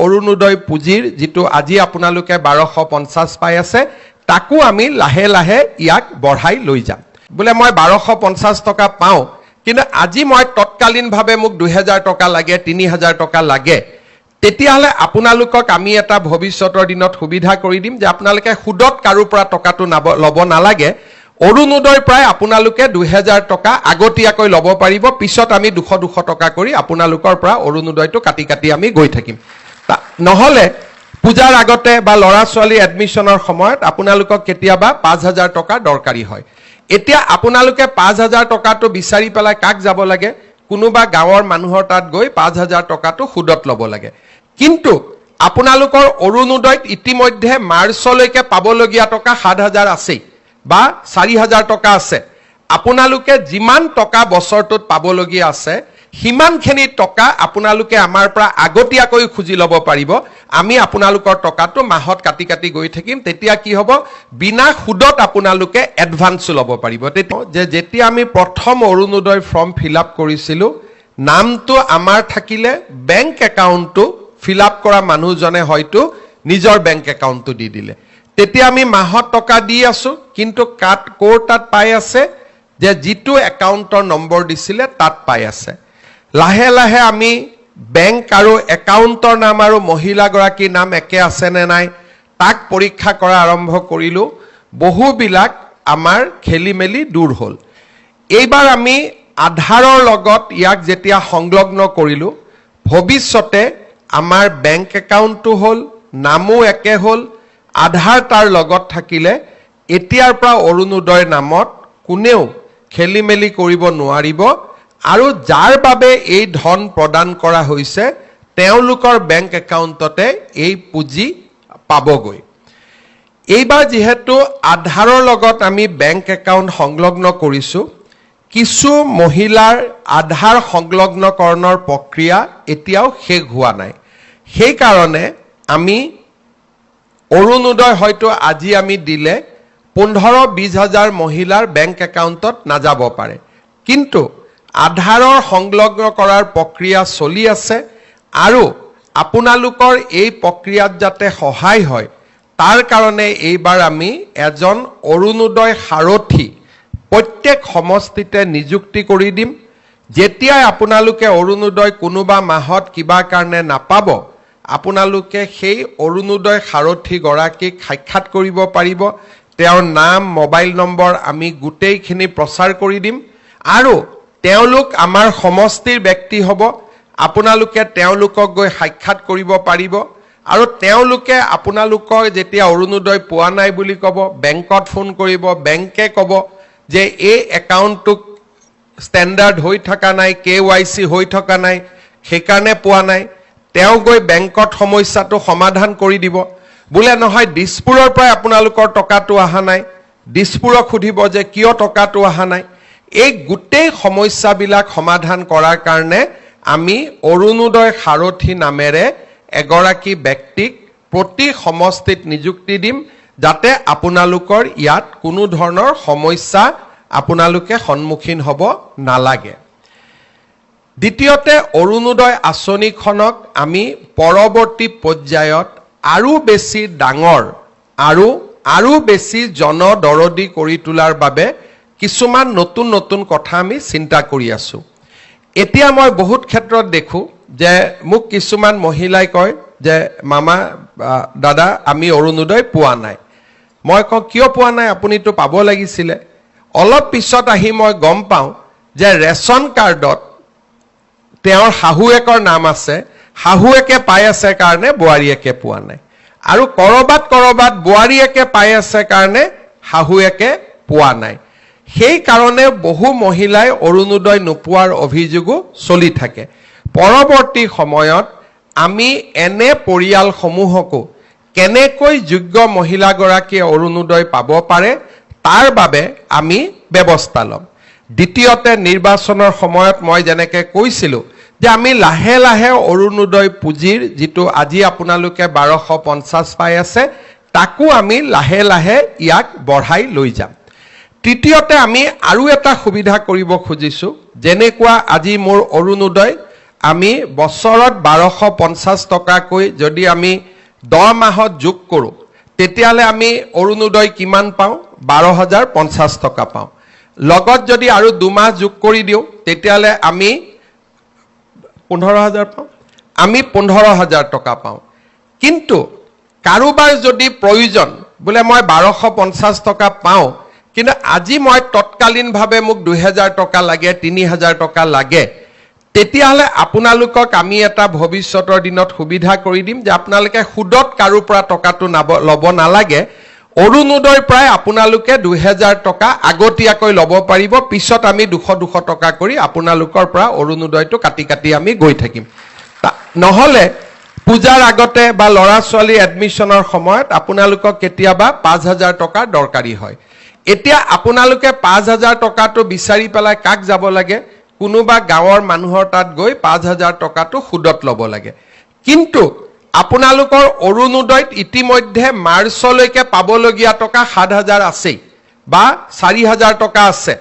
অৰুণোদয় পুঁজিৰ যিটো আজি আপোনালোকে 1250 পাই আছে তাকো আমি লাহে লাহে ইয়াক বঢ়াই লৈ যাম বোলে মই 1250 টকা পাওঁ কিন্তু আজি মই তৎকালীনভাৱে মোক 2000 টকা লাগে 3000 টকা লাগে তেতিয়াহলে আপোনালোকক আমি এটা ভৱিষ্যতৰ দিনত সুবিধা কৰি দিম যে আপোনালোকে সুদত কাৰো পৰা টকাটো লব নালাগে অৰুণোদয়ৰ প্ৰায় আপোনালোকে 2000 টকা আগতীয়াকৈ লব পাৰিব পিছত আমি 200 টকা কৰি আপোনালোকৰ পৰা অৰুণোদয়টো কাটি কাটি আমি গৈ থাকিম নহলে পূজাৰ আগতে বা লৰা ছোৱালী এডমিশনৰ সময়ত আপোনালোকক কেতিয়াবা 5000 টকা দৰকাৰী হয় এতিয়া আপোনালোকে 5000 টকাটো বিচাৰি পেলাই কাক যাব লাগে কোনোবা গাঁৱৰ মানুহৰ তাত গৈ 5000 টকাটো সুদত লব লাগে কিন্তু আপোনালোকৰ অৰুণোদয়ত ইতিমধ্যে মাৰ্চলৈকে পাবলগীয়া টকা 7000 আছে বা 4000 টকা আছে আপোনালোকে যিমান টকা বছৰটোত পাবলগীয়া আছে হিমানখিনি টকা আপোনালোকে আমাৰ পৰা আগতীয়াকৈ খুজি লব পাৰিব আমি আপোনালোকৰ টকাটো মাহত কাটি কাটি গৈ থাকিম তেতিয়া কি হ'ব বিনা সুদত আপোনালোকে এডভান্স লব পাৰিব যে যেতিয়া আমি প্ৰথম অৰুণোদয় ফৰ্ম ফিল আপ কৰিছিলো নামটো আমাৰ থাকিলে বেংক একাউণ্টটো ফিল আপ কৰা মানুহজনে হয়তো নিজৰ বেংক একাউণ্টটো দি দিলে তেতিয়া আমি মাহত টকা দি আছো কিন্তু কোৰ্টাত পাই আছে যে যিটো একাউণ্টৰ নম্বৰ দিছিলে তাত পাই আছে লাহে লাহে আমি বেংক আৰু একাউণ্টৰ নাম আৰু মহিলা গৰাকীৰ নাম একে আছে নে নাই তাক পৰীক্ষা কৰা আৰম্ভ কৰিলো বহুবিলাক আমাৰ খেলিমেলি দূৰ হ'ল এইবাৰ আমি আধাৰৰ লগত ইয়াক যেতিয়া সংলগ্ন কৰিলো ভৱিষ্যতে আমাৰ বেংক একাউণ্টটো হ'ল নামো একে হ'ল আধাৰ তাৰ লগত থাকিলে এতিয়াৰ পৰা অৰুণোদয় নামত কোনেও খেলিমেলি কৰিব নোৱাৰিব আৰু যাৰ বাবে এই ধন প্ৰদান কৰা হৈছে তেওঁলোকৰ বেংক একাউণ্টতে এই পুঁজি পাবগৈ এইবাৰ যেহেতু আধাৰৰ লগত আমি বেংক একাউণ্ট সংলগ্ন কৰিছো কিছু মহিলাৰ আধাৰ সংলগ্নকৰণৰ প্ৰক্ৰিয়া এতিয়াও শেষ হোৱা নাই সেই কাৰণে আমি অৰুণোদয় হয়তো আজি আমি দিলে 15-20 হাজাৰ মহিলাৰ বেংক একাউণ্টত নাযাব পাৰে কিন্তু আধাৰৰ সংলগ্ন কৰাৰ প্ৰক্ৰিয়া চলি আছে আৰু আপোনালোকৰ এই প্ৰক্ৰিয়াত যাতে সহায় হয় তাৰ কাৰণে এইবাৰ আমি এজন অৰুণোদয় সাৰথী প্ৰত্যেক সমষ্টিতে নিযুক্তি কৰি দিম যেতিয়াই আপোনালোকে অৰুণোদয় কোনোবা মাহত কিবা কাৰণে নাপাব আপোনালোকে সেই অৰুণোদয় সাৰথী গৰাকীক সাক্ষাৎ কৰিব পাৰিব তেওঁৰ নাম মোবাইল নম্বৰ আমি গোটেইখিনি প্ৰচাৰ কৰি দিম আৰু তেওঁলোক আমাৰ সমষ্টিৰ ব্যক্তি হ'ব আপোনালোকে তেওঁলোকক গৈ সাক্ষাৎ কৰিব পাৰিব আৰু তেওঁলোকে আপোনালোকৰ যেতিয়া অৰুণোদয় পোৱা নাই বুলি ক'ব বেংকত ফোন কৰিব বেংকে ক'ব যে এই একাউণ্টটো ষ্টেণ্ডাৰ্ড হৈ থকা নাই KYC হৈ থকা নাই সেইকাৰণে পোৱা নাই তেওঁ গৈ বেংকত সমস্যাটো সমাধান কৰি দিব বোলে নহয় দিছপুৰৰ পৰা আপোনালোকৰ টকাটো অহা নাই দিছপুৰক সুধিব যে কিয় টকাটো অহা নাই এই গোটেই সমস্যাবিলাক সমাধান কৰাৰ কাৰণে আমি অৰুণোদয় সাৰথী নামেৰে এগৰাকী ব্যক্তিক প্ৰতি সমষ্টিত নিযুক্তি দিম যাতে আপোনালোকৰ ইয়াত কোনো ধৰণৰ সমস্যা আপোনালোকে সন্মুখীন হ'ব নালাগে দ্বিতীয়তে অৰুণোদয় আঁচনিখনক আমি পৰৱৰ্তী পৰ্যায়ত আৰু বেছি ডাঙৰ আৰু বেছি জনদৰদী কৰি তোলাৰ বাবে কিছুমান নতুন নতুন কথা আমি চিন্তা কৰি আছো এতিয়া মই বহুত ক্ষেত্ৰত দেখো যে মোক কিছুমান মহিলাই কয় যে মামা দাদা আমি অৰুণোদয় পোৱা নাই মই কওঁ কিয় পোৱা নাই আপুনিতো পাব লাগিছিলে অলপ পিছত আহি মই গম পাওঁ যে ৰেচন কাৰ্ডত তেওঁৰ শাহুৱেকৰ নাম আছে শাহুৱেকে পাই আছে কাৰণে বোৱাৰীয়েকে পোৱা নাই আৰু কৰবাত বোৱাৰীয়েকে পাই আছে কাৰণে শাহুৱেকে পোৱা নাই সেই কাৰণে বহু মহিলাই অৰুণোদয় নোপোৱাৰ অভিযোগো চলি থাকে পৰৱৰ্তী সময়ত আমি এনে পৰিয়ালসমূহকো কেনেকৈ যোগ্য মহিলাগৰাকীয়ে অৰুণোদয় পাব পাৰে তাৰ বাবে আমি ব্যৱস্থা ল'ম দ্বিতীয়তে নিৰ্বাচনৰ সময়ত মই যেনেকৈ কৈছিলোঁ যে আমি লাহে লাহে অৰুণোদয় পুঁজিৰ যিটো আজি আপোনালোকে 1250 পাই আছে তাকো আমি লাহে লাহে ইয়াক বঢ়াই লৈ যাম তৃতীয়তে আমি আৰু এটা সুবিধা কৰিব খুজিছোঁ যেনেকুৱা আজি মোৰ অৰুণোদয় আমি বছৰত 1250 টকাকৈ যদি আমি 10 মাহত যোগ কৰোঁ তেতিয়াহ'লে আমি অৰুণোদয় কিমান পাওঁ 12,050 টকা পাওঁ লগত যদি আৰু 2 মাহ যোগ কৰি দিওঁ তেতিয়াহ'লে আমি 15,000 পাওঁ আমি 15,000 টকা পাওঁ কিন্তু কাৰোবাৰ যদি প্ৰয়োজন বোলে মই 1250 টকা পাওঁ কিন্তু আজি মই তৎকালীনভাৱে মোক 2000 টকা লাগে 3000 টকা লাগে তেতিয়াহ'লে আপোনালোকক আমি এটা ভৱিষ্যতৰ দিনত সুবিধা কৰি দিম যে আপোনালোকে সুদত কাৰো পৰা টকাটো ল'ব নালাগে অৰুণোদয়ৰ প্ৰায় আপোনালোকে 2000 টকা আগতীয়াকৈ ল'ব পাৰিব পিছত আমি 200 টকা কৰি আপোনালোকৰ পৰা অৰুণোদয়টো কাটি কাটি আমি গৈ থাকিম নহ'লে পূজাৰ আগতে বা ল'ৰা ছোৱালী এডমিশনৰ সময়ত আপোনালোকক কেতিয়াবা 5000 টকা দৰকাৰী হয় এতিয়া আপোনালোকে 5000 টকাটো বিচাৰি পেলাই কাক যাব লাগে কোনোবা গাঁৱৰ মানুহৰ তাত গৈ 5000 টকাটো সুদত ল'ব লাগে কিন্তু আপোনালোকৰ অৰুণোদয়ত ইতিমধ্যে মাৰ্চলৈকে পাবলগীয়া টকা 7000 আছে বা 4000 টকা আছে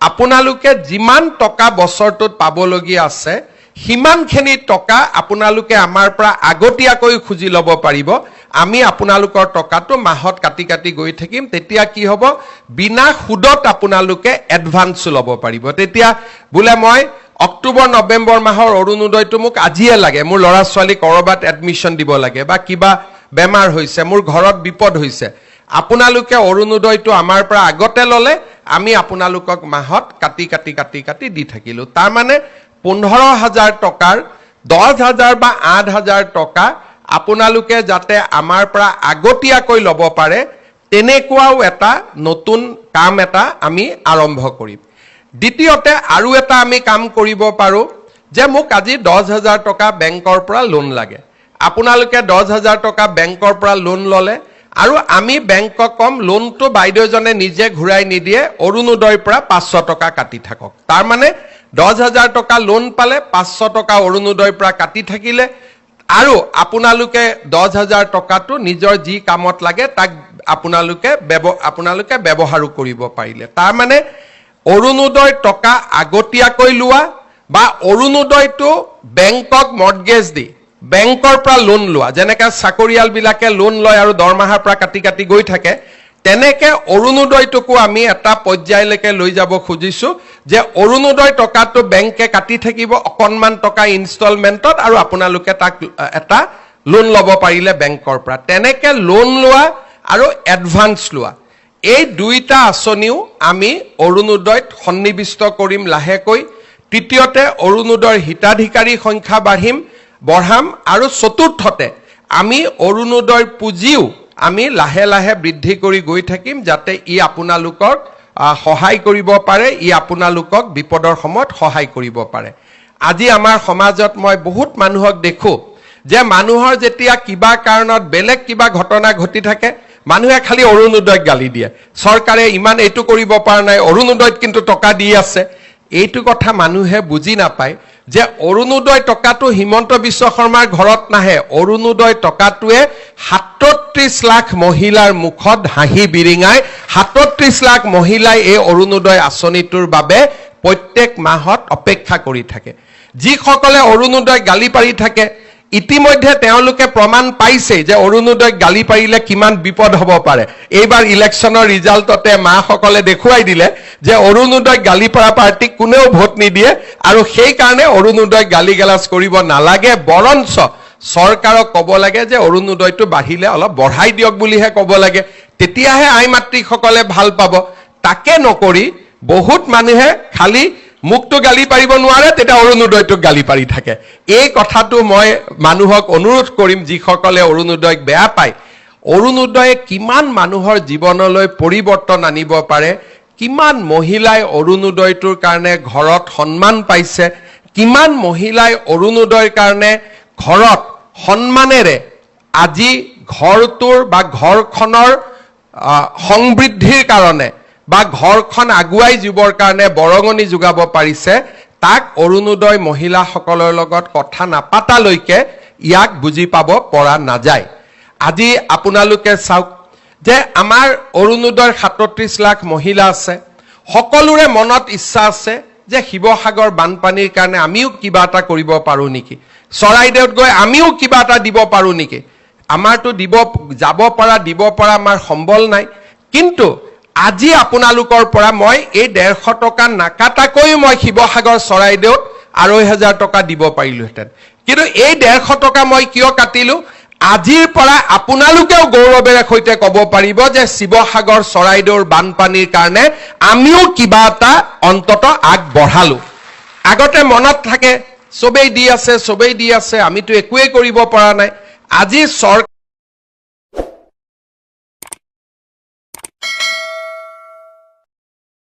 আপোনালোকে যিমান টকা বছৰটোত পাবলগীয়া আছে হিমানখিনি টকা আপোনালোকে আমাৰ পৰা আগতীয়াকৈ খুজি ল'ব পাৰিব আমি আপোনালোকৰ টকাটো মাহত কাটি কাটি গৈ থাকিম তেতিয়া কি হ'ব বিনা সুদত আপোনালোকে এডভান্স ল'ব পাৰিব তেতিয়া বোলে মই অক্টোবৰ নৱেম্বৰ মাহৰ অৰুণোদয়টো মোক আজিয়ে লাগে মোৰ ল'ৰা ছোৱালী কৰবাত এডমিশন দিব লাগে বা কিবা বেমাৰ হৈছে মোৰ ঘৰত বিপদ হৈছে আপোনালোকে অৰুণোদয়টো আমাৰ পৰা আগতে ল'লে আমি আপোনালোকক মাহত কাটি কাটি কাটি কাটি দি থাকিলো তাৰ মানে 15,000 টকাৰ 10,000 বা 8,000 টকা আপোনালোকে যাতে আমাৰ পৰা আগতীয়াকৈ ল'ব পাৰে তেনেকুৱাও এটা নতুন কাম এটা আমি আৰম্ভ কৰিম দ্বিতীয়তে আৰু এটা আমি কাম কৰিব পাৰো যে মোক আজি 10,000 টকা বেংকৰ পৰা লোন লাগে আপোনালোকে 10,000 টকা বেংকৰ পৰা লোন ল'লে আৰু আমি বেংকক কম লোনটো বাইদেউজনে নিজে ঘূৰাই নিদিয়ে অৰুণোদয়ৰ পৰা 500 টকা কাটি থাকক তাৰ মানে 10,000 টকা লোন পালে 500 টকা অৰুণোদয়ৰ পৰা কাটি থাকিলে আৰু আপোনালোকে 10,000 টকাটো নিজৰ যি কামত লাগে তাক আপোনালোকে ব্যৱহাৰো কৰিব পাৰিলে তাৰ মানে অৰুণোদয় টকা আগতীয়াকৈ লোৱা বা অৰুণোদয়টো বেংকক মৰ্টগেজ দি বেংকৰ পৰা লোন লোৱা যেনেকৈ চাকৰিয়াল বিলাকে লোন লয় আৰু দৰমহাৰ পৰা কাটি কাটি গৈ থাকে তেনেকে অৰুণোদয়টোকো আমি এটা পৰ্যায়লৈকে লৈ যাব খুজিছো যে অৰুণোদয় টকাটো বেংকে কাটি থাকিব অকনমান টকা ইনষ্টলমেন্টত আৰু আপোনালোকে তাক এটা লোন ল'ব পাৰিলে বেংকৰ পৰা তেনেকে লোন লোৱা আৰু এডভান্স লোৱা এই দুইটা আঁচনিও আমি অৰুণোদয়ত সন্নিবিষ্ট কৰিম লাহেকৈ তৃতীয়তে অৰুণোদয়ৰ হিতাধিকাৰী সংখ্যা বঢ়াম আৰু চতুৰ্থতে আমি অৰুণোদয়ৰ পুঁজিও আমি লাহে লাহে বৃদ্ধি কৰি গৈ থাকিম যাতে ই আপোনালোকক সহায় কৰিব পাৰে ই আপোনালোকক বিপদৰ সময়ত সহায় কৰিব পাৰে আজি আমাৰ সমাজত মই বহুত মানুহক দেখো যে মানুহৰ যেতিয়া কিবা কাৰণত বেলেগ কিবা ঘটনা ঘটি থাকে মানুহে খালি অৰুণোদয়ক গালি দিয়ে চৰকাৰে ইমান এইটো কৰিব পৰা নাই অৰুণোদয়ত কিন্তু টকা দি আছে এইটো কথা মানুহে বুজি নাপায় যে অৰুণোদয় টকাটো হিমন্ত বিশ্ব শৰ্মাৰ ঘৰত নাহে অৰুণোদয় টকাটোৱে 37 লাখ মহিলাৰ মুখত হাঁহি বিৰিঙাই 37 লাখ মহিলাই এই অৰুণোদয় আঁচনিটোৰ বাবে প্ৰত্যেক মাহত অপেক্ষা কৰি থাকে যিসকলে অৰুণোদয় গালি পাৰি থাকে ইতিমধ্যে তেওঁলোকে প্ৰমাণ পাইছে যে অৰুণোদয় গালি পাৰিলে কিমান বিপদ হ'ব পাৰে এইবাৰ ইলেকশ্যনৰ ৰিজাল্টতে মাসকলে দেখুৱাই দিলে যে অৰুণোদয় গালি পৰা পাৰ্টিক কোনেও ভোট নিদিয়ে আৰু সেই কাৰণে অৰুণোদয় গালি গালাজ কৰিব নালাগে বৰঞ্চ চৰকাৰক ক'ব লাগে যে অৰুণোদয়টো বাঢ়িলে অলপ বঢ়াই দিয়ক বুলিহে ক'ব লাগে তেতিয়াহে আই মাতৃসকলে ভাল পাব তাকে নকৰি বহুত মানুহে খালি মুক্তো গালি পাৰিব নোৱাৰে তেতিয়া অৰুণোদয়টোক গালি পাৰি থাকে এই কথাটো মই মানুহক অনুৰোধ কৰিম যিসকলে অৰুণোদয়ক বেয়া পায় অৰুণোদয়ে কিমান মানুহৰ জীৱনলৈ পৰিৱৰ্তন আনিব পাৰে কিমান মহিলাই অৰুণোদয়টোৰ কাৰণে ঘৰত সন্মান পাইছে কিমান মহিলাই অৰুণোদয়ৰ কাৰণে ঘৰত সন্মানেৰে আজি ঘৰটোৰ বা ঘৰখনৰ সমৃদ্ধিৰ কাৰণে বা ঘৰখন আগুৱাই যাবৰ কাৰণে বৰঙণি যোগাব পাৰিছে তাক অৰুণোদয় মহিলাসকলৰ লগত কথা নাপাতালৈকে ইয়াক বুজি পাব পৰা নাযায় আজি আপোনালোকে চাওক যে আমাৰ অৰুণোদয়ৰ 37 লাখ মহিলা আছে সকলোৰে মনত ইচ্ছা আছে যে শিৱসাগৰ বানপানীৰ কাৰণে আমিও কিবা এটা কৰিব পাৰো নেকি, চৰাইদেউত গৈ আমিও কিবা এটা দিব পাৰো নেকি। আমাৰতো যাব পৰা আমাৰ সম্বল নাই। কিন্তু আজি আপোনালোকৰ পৰা মই এই 150 টকা নাকাটাকৈ মই শিৱসাগৰ চৰাইদেউত 2,500 টকা দিব পাৰিলোহেঁতেন। কিন্তু এই 150 টকা মই কিয় কাটিলো, আজিৰ পৰা আপোনালোকেও গৌৰৱেৰে সৈতে ক'ব পাৰিব যে শিৱসাগৰ চৰাইদেউৰ বানপানীৰ কাৰণে আমিও কিবা এটা অন্তত আগবঢ়ালো। আগতে মনত থাকে চবেই দি আছে আমিতো একোৱেই কৰিব পৰা নাই। আজি চৰকাৰ